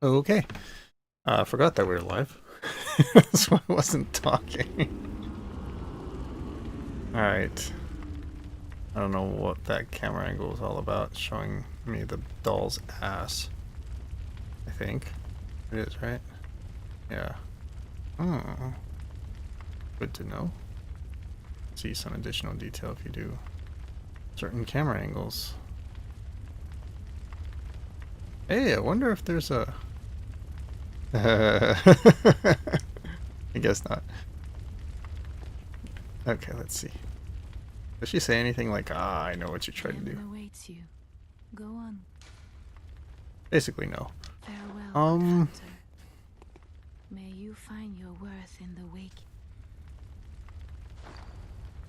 Okay. Forgot that we were live. So I wasn't talking. Alright. I don't know what that camera angle is all about, showing me the doll's ass. I think. It is, right? Yeah. Oh. Good to know. See some additional detail if you do certain camera angles. Hey, I wonder if there's a... I guess not. Okay, let's see. Does she say anything like, I know what you tried to do? Awaits you. Go on. Basically, no. Farewell, hunter. May you find your worth in the wake.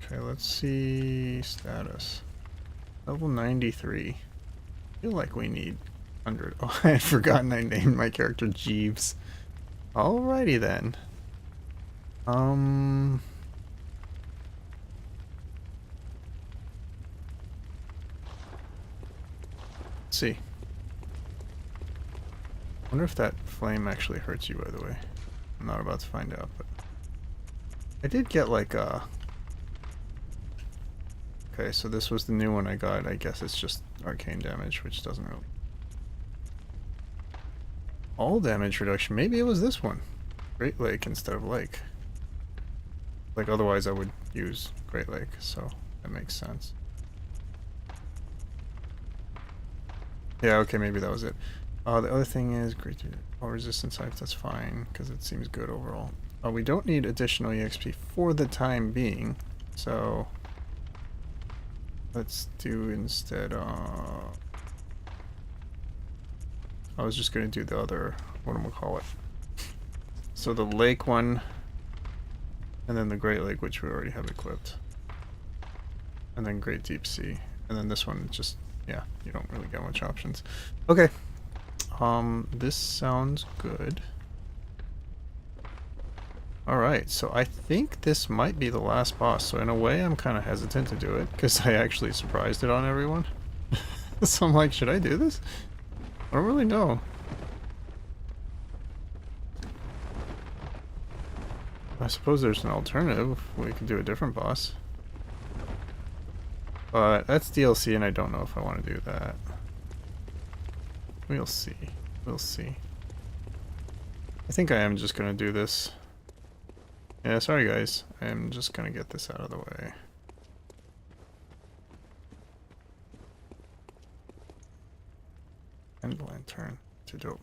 Okay, let's see status. Level 93. I feel like we need 100. Oh, I had forgotten I named my character Jeeves. Alrighty then. Let's see. I wonder if that flame actually hurts you, by the way. I'm not about to find out, but I did get like a... Okay, so this was the new one I got. I guess it's just arcane damage, which doesn't really... All damage reduction. Maybe it was this one. Great Lake instead of Lake. Like, otherwise I would use Great Lake, so that makes sense. Yeah, okay, maybe that was it. The other thing is great all resistance types, that's fine, because it seems good overall. We don't need additional EXP for the time being, so let's do instead, I was just going to do the other, what am I call it? So the lake one, and then the Great Lake, which we already have equipped. And then Great Deep Sea. And then this one, just, yeah, you don't really get much options. Okay. This sounds good. Alright, so I think this might be the last boss. So in a way, I'm kind of hesitant to do it, because I actually surprised it on everyone. So I'm like, should I do this? I don't really know. I suppose there's an alternative. We could do a different boss. But that's DLC and I don't know if I want to do that. We'll see. We'll see. I think I am just going to do this. Yeah, sorry guys. I am just going to get this out of the way. And lantern. Too dope.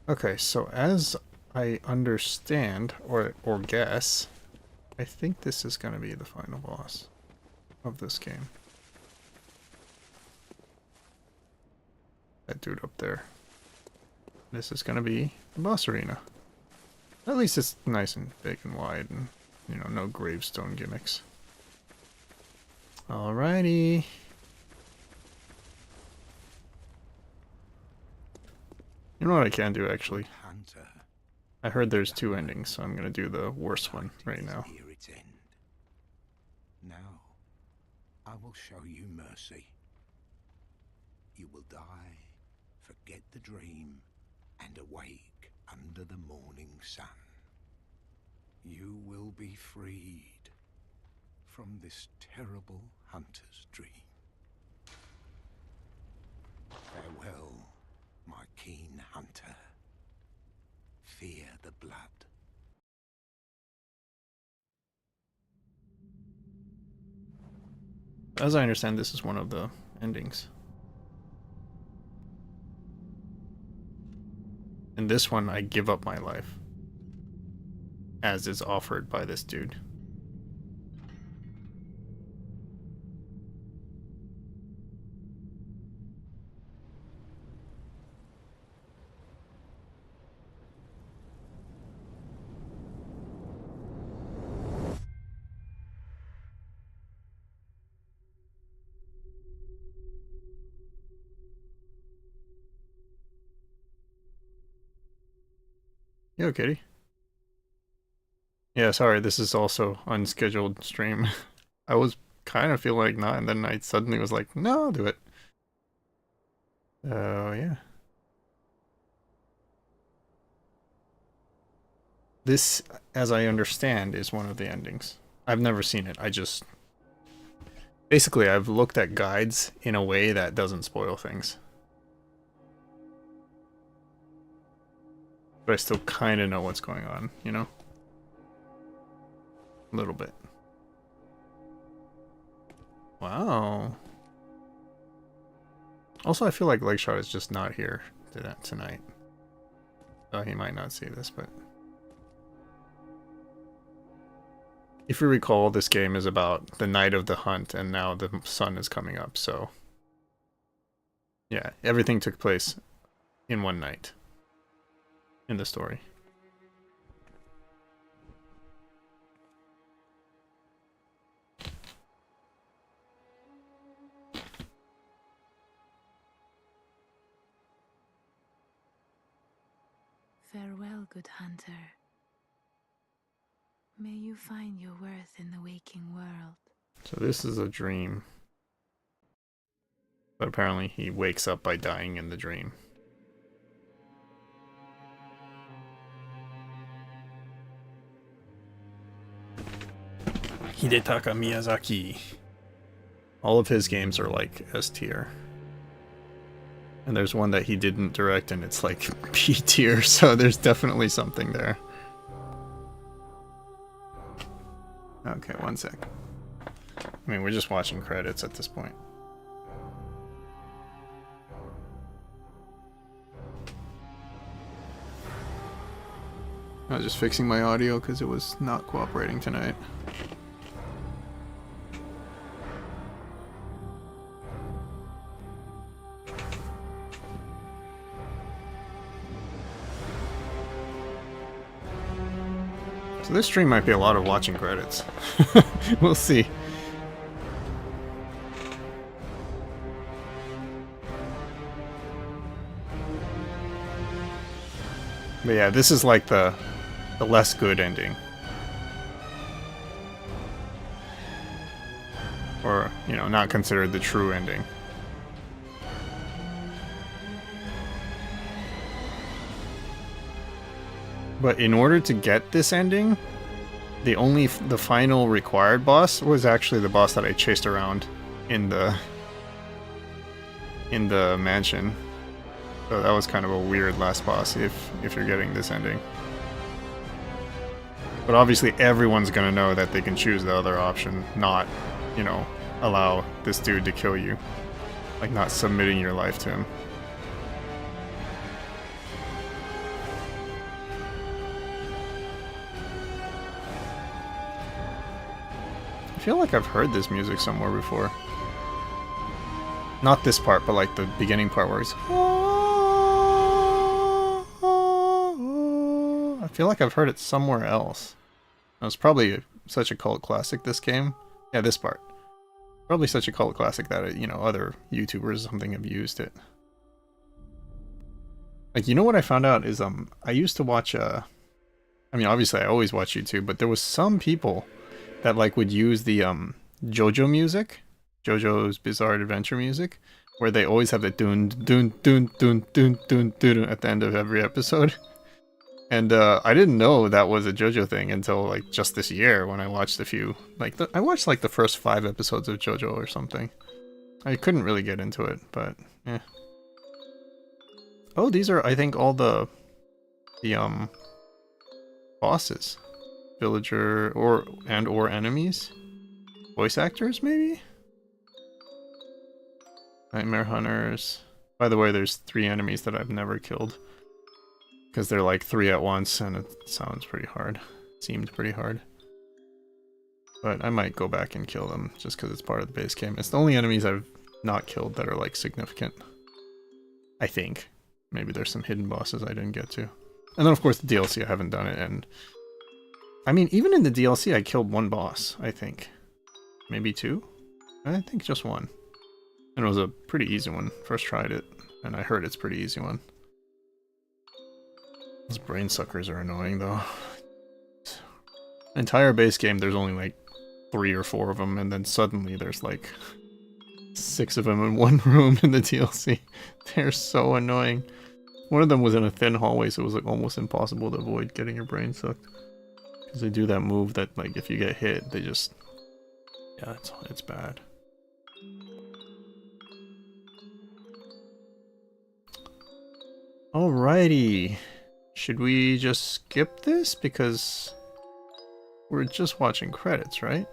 Okay, so as I understand, or guess, I think this is going to be the final boss of this game. That dude up there. This is going to be the boss arena. At least it's nice and big and wide and, you know, no gravestone gimmicks. Alrighty. You know what I can do, actually? I heard there's two endings, so I'm going to do the worst one right now. Now, I will show you mercy. You will die, forget the dream, and awake under the morning sun. You will be freed from this terrible hunter's dream. Farewell, my keen hunter. Fear the blood. As I understand, this is one of the endings. In this one, I give up my life. As is offered by this dude. Yo, kitty. Yeah, sorry, this is also unscheduled stream. I was kind of feel like not, and then I suddenly was like, no, I'll do it. Oh, yeah. This, as I understand, is one of the endings. I've never seen it. I just... Basically, I've looked at guides in a way that doesn't spoil things. But I still kind of know what's going on, you know? A little bit. Wow. Also, I feel like Legshot is just not here tonight. So he might not see this, but... If you recall, this game is about the night of the hunt, and now the sun is coming up, so... Yeah, everything took place in one night. In the story. Farewell, good hunter. May you find your worth in the waking world. So this is a dream. But apparently he wakes up by dying in the dream. Hidetaka Miyazaki. All of his games are like S tier. And there's one that he didn't direct and it's like P tier, so there's definitely something there. Okay, one sec. I mean, we're just watching credits at this point. I was just fixing my audio because it was not cooperating tonight. So this stream might be a lot of watching credits. We'll see. But yeah, this is like the less good ending. Or, you know, not considered the true ending. But in order to get this ending, the final required boss was actually the boss that I chased around in the mansion. So that was kind of a weird last boss if you're getting this ending. But obviously everyone's gonna know that they can choose the other option, not, you know, allow this dude to kill you. Like not submitting your life to him. I feel like I've heard this music somewhere before. Not this part, but like the beginning part where he's... I feel like I've heard it somewhere else. It was probably such a cult classic, this game. Yeah, this part. Probably such a cult classic that, you know, other YouTubers or something have used it. Like, you know what I found out is, I used to watch, I mean, obviously I always watch YouTube, but there was some people that, like, would use the, JoJo music. JoJo's Bizarre Adventure music. Where they always have the dun dun dun dun dun dun dun at the end of every episode. And I didn't know that was a JoJo thing until like just this year when I watched a few. Like I watched like the first 5 episodes of JoJo or something. I couldn't really get into it, but yeah. Oh, these are I think all the bosses, villager or enemies, voice actors maybe. Nightmare Hunters. By the way, there's 3 enemies that I've never killed. Because they're like 3 at once, and it sounds pretty hard. Seemed pretty hard. But I might go back and kill them, just because it's part of the base game. It's the only enemies I've not killed that are like significant. I think. Maybe there's some hidden bosses I didn't get to. And then of course the DLC, I haven't done it, and... I mean, even in the DLC I killed 1 boss, I think. Maybe 2? I think just 1. And it was a pretty easy one. First tried it, and I heard it's a pretty easy one. Those brain suckers are annoying, though. Entire base game, there's only like 3 or 4 of them, and then suddenly there's like 6 of them in one room in the DLC. They're so annoying. One of them was in a thin hallway, so it was like almost impossible to avoid getting your brain sucked. Because they do that move that, like, if you get hit, they just... Yeah, it's bad. Alrighty. Should we just skip this? Because we're just watching credits, right?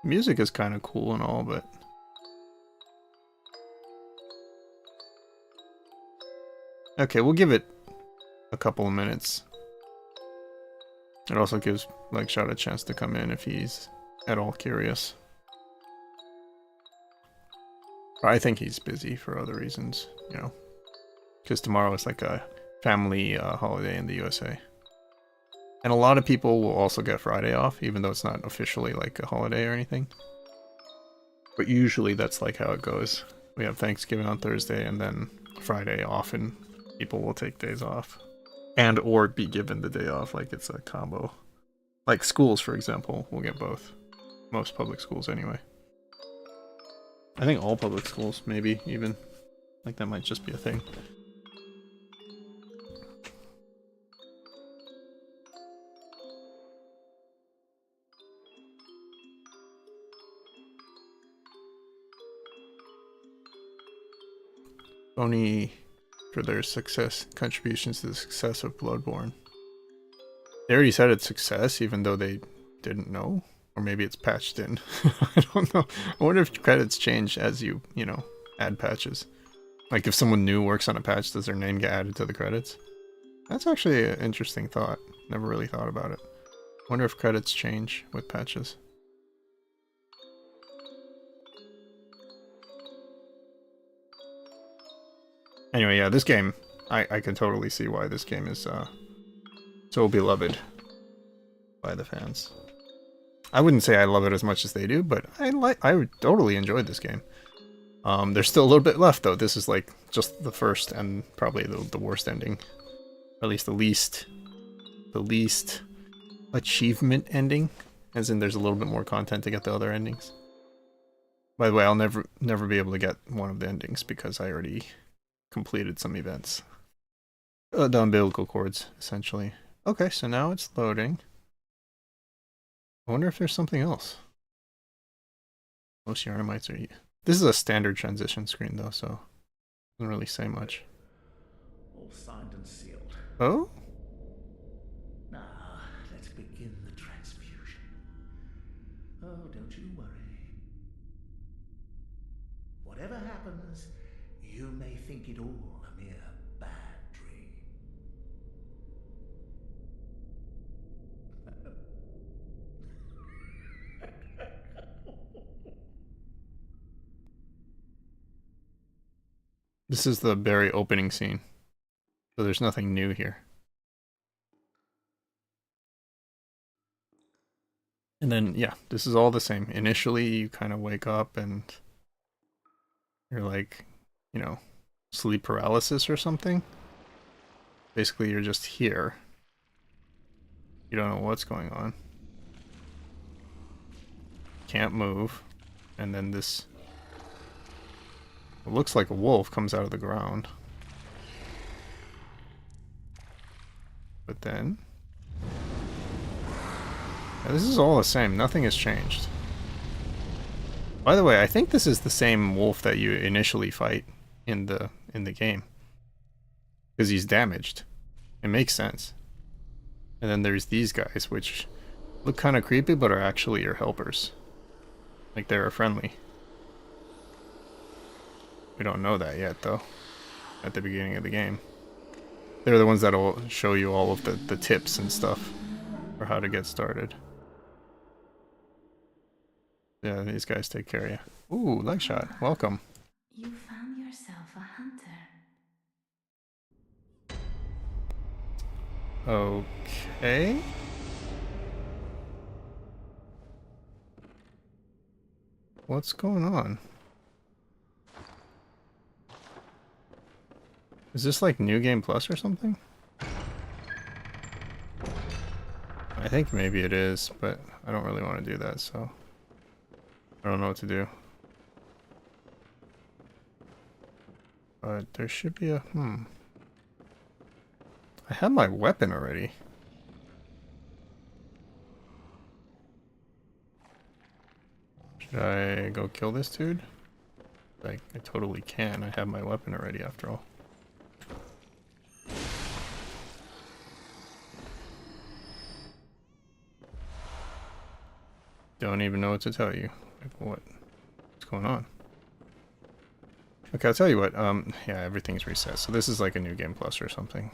Music is kind of cool and all, but... Okay, we'll give it a couple of minutes. It also gives Legshot a chance to come in if he's at all curious. But I think he's busy for other reasons, you know. Because tomorrow is like a family holiday in the USA. And a lot of people will also get Friday off, even though it's not officially like a holiday or anything. But usually that's like how it goes. We have Thanksgiving on Thursday and then Friday off, and people will take days off. And or be given the day off, like it's a combo. Like schools, for example, will get both. Most public schools anyway. I think all public schools, maybe, even. Like that might just be a thing. Sony for their contributions to the success of Bloodborne. They already said it's success, even though they didn't know. Or maybe it's patched in. I don't know. I wonder if credits change as you know, add patches. Like if someone new works on a patch, does their name get added to the credits? That's actually an interesting thought. Never really thought about it. Wonder if credits change with patches. Anyway, yeah, this game, I can totally see why this game is so beloved by the fans. I wouldn't say I love it as much as they do, but I totally enjoyed this game. There's still a little bit left though. This is like just the first and probably the worst ending. Or at least the least achievement ending. As in there's a little bit more content to get the other endings. By the way, I'll never be able to get one of the endings because I already completed some events. The umbilical cords, essentially. Okay, so now it's loading. I wonder if there's something else. Most Yarnamites are... This is a standard transition screen though, so... Doesn't really say much. All signed and sealed. Oh? Now, let's begin the transfusion. Oh, don't you worry. Whatever happens, you may think it all a mere bad dream. This is the very opening scene. So there's nothing new here. And then, yeah, this is all the same. Initially, you kind of wake up and you're like, you know, sleep paralysis or something. Basically, you're just here. You don't know what's going on. Can't move. And then this... It looks like a wolf comes out of the ground. But then... Yeah, this is all the same. Nothing has changed. By the way, I think this is the same wolf that you initially fight in the game. Because he's damaged. It makes sense. And then there's these guys, which look kind of creepy, but are actually your helpers. Like, they're friendly. We don't know that yet, though. At the beginning of the game. They're the ones that'll show you all of the tips and stuff for how to get started. Yeah, these guys take care of you. Ooh, leg shot. Welcome. You found yourself a hunter. Okay. What's going on? Is this like New Game Plus or something? I think maybe it is, but I don't really want to do that, so I don't know what to do. But there should be a... I have my weapon already. Should I go kill this dude? I totally can. I have my weapon already after all. Don't even know what to tell you. Like, what's going on? Okay, I'll tell you what. Yeah, everything's reset. So this is like a new game plus or something.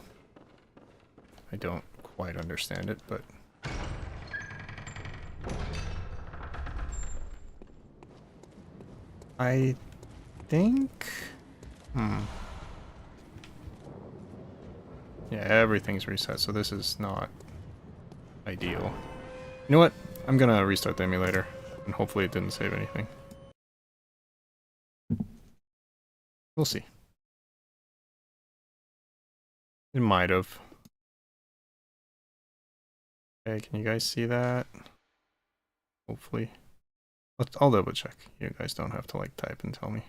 I don't quite understand it, but... I think... Yeah, everything's reset, so this is not ideal. You know what? I'm gonna restart the emulator, and hopefully it didn't save anything. We'll see. It might have. Okay, can you guys see that? Hopefully. I'll double check. You guys don't have to like type and tell me.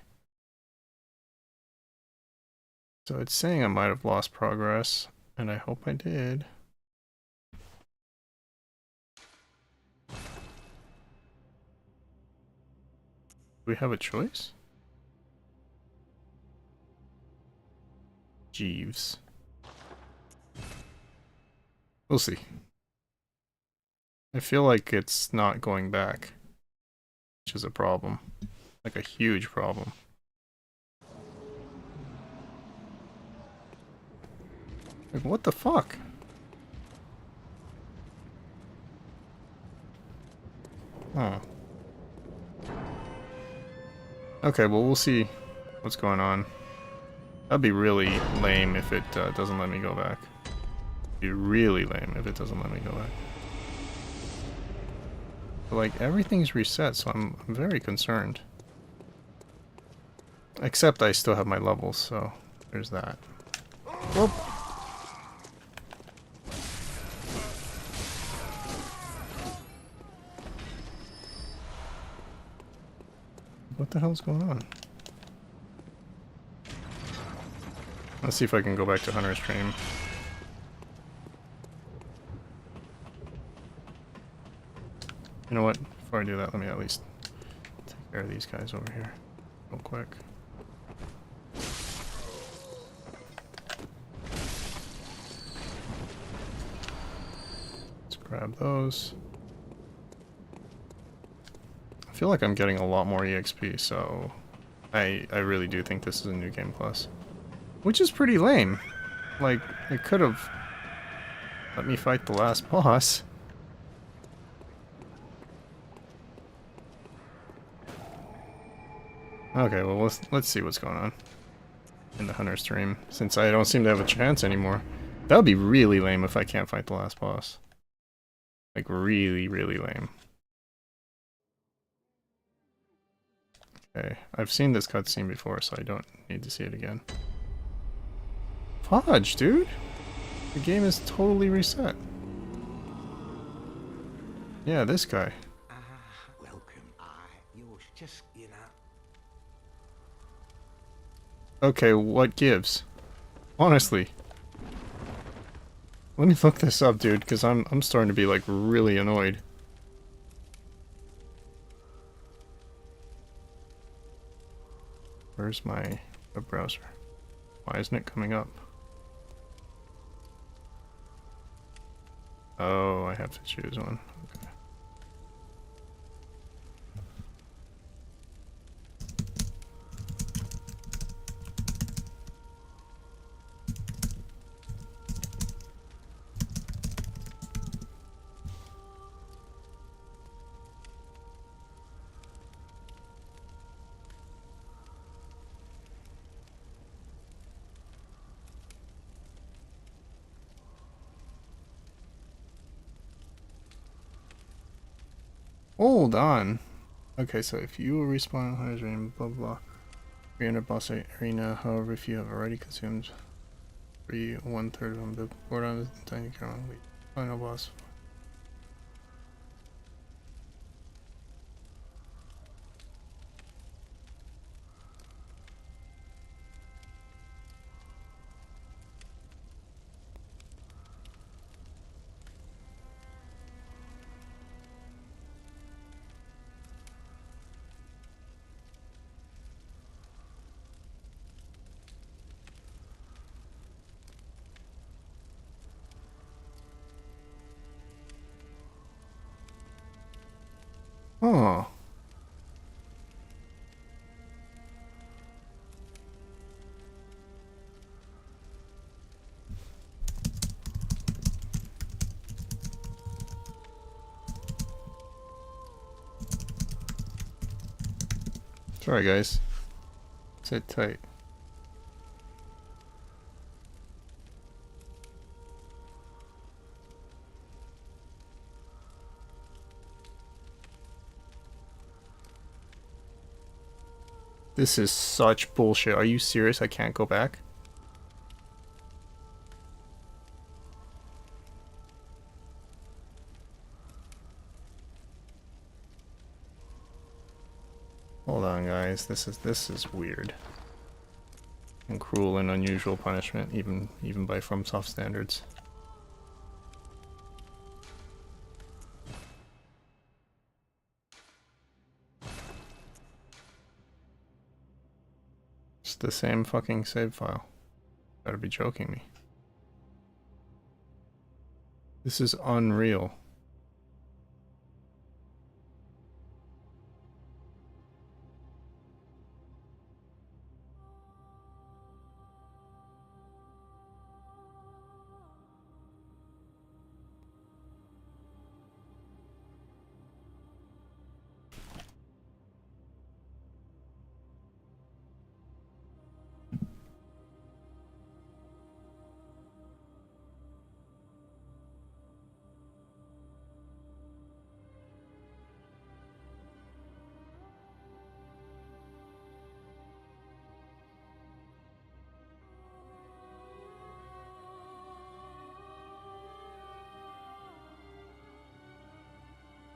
So it's saying I might have lost progress, and I hope I did. Do we have a choice? Jeeves. We'll see. I feel like it's not going back, which is a problem. Like a huge problem. Like, what the fuck? Oh. Okay, well, we'll see what's going on. That'd be really lame if it doesn't let me go back. It'd be really lame if it doesn't let me go back. But, like, everything's reset, so I'm very concerned. Except I still have my levels, so there's that. Whoop! What the hell's going on? Let's see if I can go back to Hunter's Dream. You know what? Before I do that, let me at least take care of these guys over here real quick. Let's grab those. I feel like I'm getting a lot more EXP, so I really do think this is a new game plus. Which is pretty lame. Like, it could have let me fight the last boss. Okay, well, let's see what's going on in the Hunter stream, since I don't seem to have a chance anymore. That would be really lame if I can't fight the last boss. Like, really, really lame. Okay, I've seen this cutscene before, so I don't need to see it again. Fudge, dude! The game is totally reset. Yeah, this guy. Welcome. Yours, just, you know. Okay, what gives? Honestly. Let me look this up, dude, because I'm starting to be, like, really annoyed. Where's my web browser? Why isn't it coming up? Oh, I have to choose one. Okay. Hold on. Okay, so if you will respawn in Hunter's Dream, blah blah. Re-enter boss arena. However, if you have already consumed 1/3 of the board on the tiny camera, final boss. Oh. Sorry guys. Sit tight. This is such bullshit. Are you serious? I can't go back? Hold on, guys. This is weird. And cruel and unusual punishment, even by FromSoft standards. It's the same fucking save file. Gotta be joking me. This is unreal.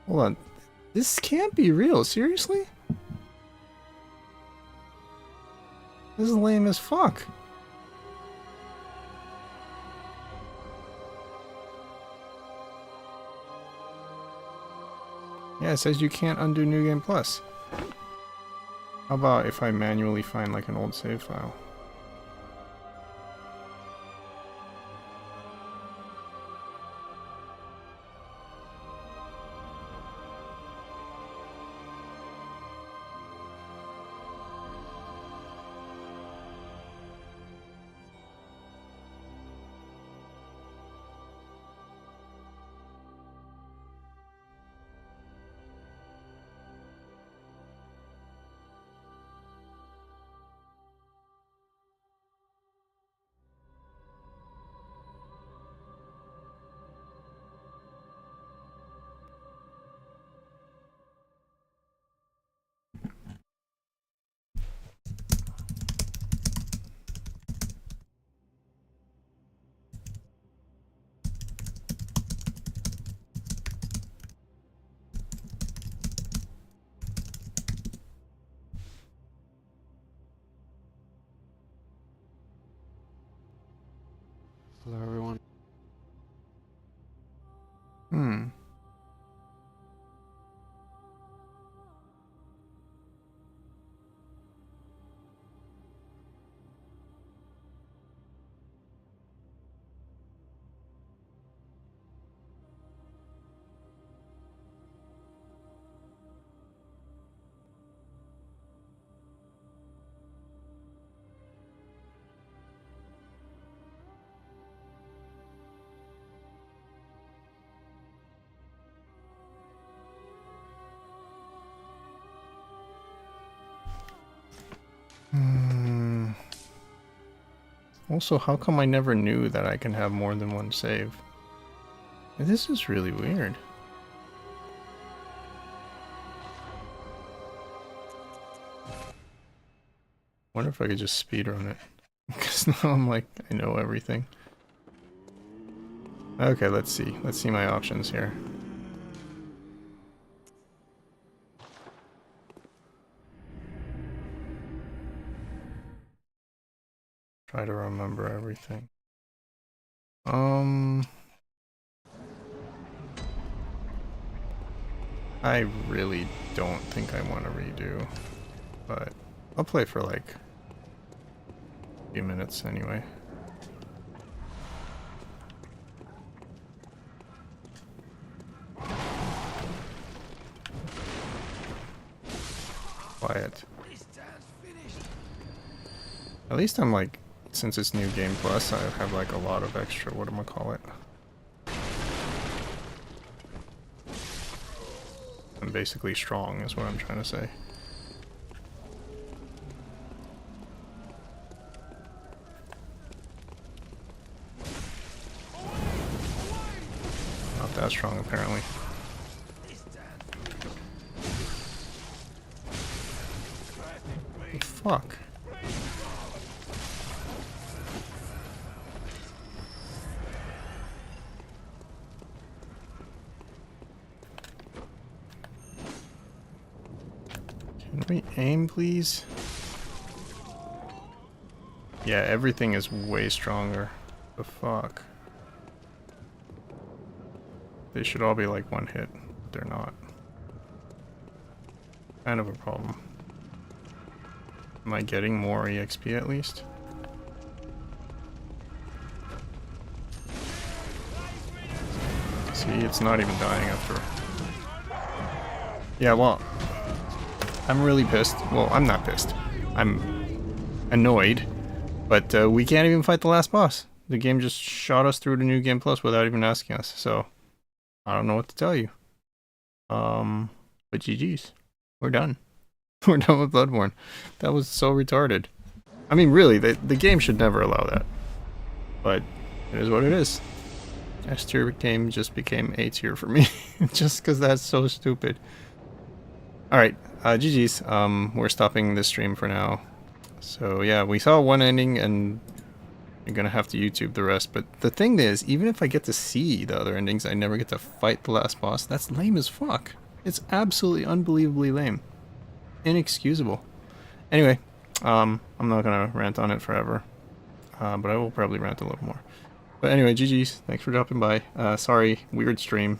Hold on. This can't be real. Seriously? This is lame as fuck. Yeah, it says you can't undo New Game Plus. How about if I manually find like an old save file? Hello, everyone. Hmm. Also, how come I never knew that I can have more than one save? This is really weird. Wonder if I could just speedrun it. Because now I'm like, I know everything. Okay, let's see. Let's see my options here. Try to remember everything. I really don't think I want to redo, but I'll play for like a few minutes anyway. Quiet. At least I'm like, since it's New Game Plus, I have like a lot of extra, whatchamacallit. I'm basically strong is what I'm trying to say. Not that strong apparently. Fuck. Can we aim, please? Yeah, everything is way stronger. The fuck? They should all be like one hit, but they're not. Kind of a problem. Am I getting more EXP at least? See, it's not even dying after. Yeah, well, I'm really pissed. Well, I'm not pissed. I'm annoyed. But we can't even fight the last boss. The game just shot us through to New Game Plus without even asking us. So, I don't know what to tell you. But GG's. We're done. We're done with Bloodborne. That was so retarded. I mean, really, the game should never allow that. But it is what it is. S tier game just became A tier for me. Just because that's so stupid. Alright, GG's. We're stopping this stream for now. So yeah, we saw one ending and you're gonna have to YouTube the rest. But the thing is, even if I get to see the other endings, I never get to fight the last boss. That's lame as fuck. It's absolutely unbelievably lame. Inexcusable. Anyway, I'm not gonna rant on it forever. But I will probably rant a little more. But anyway, GG's. Thanks for dropping by. Sorry, weird stream.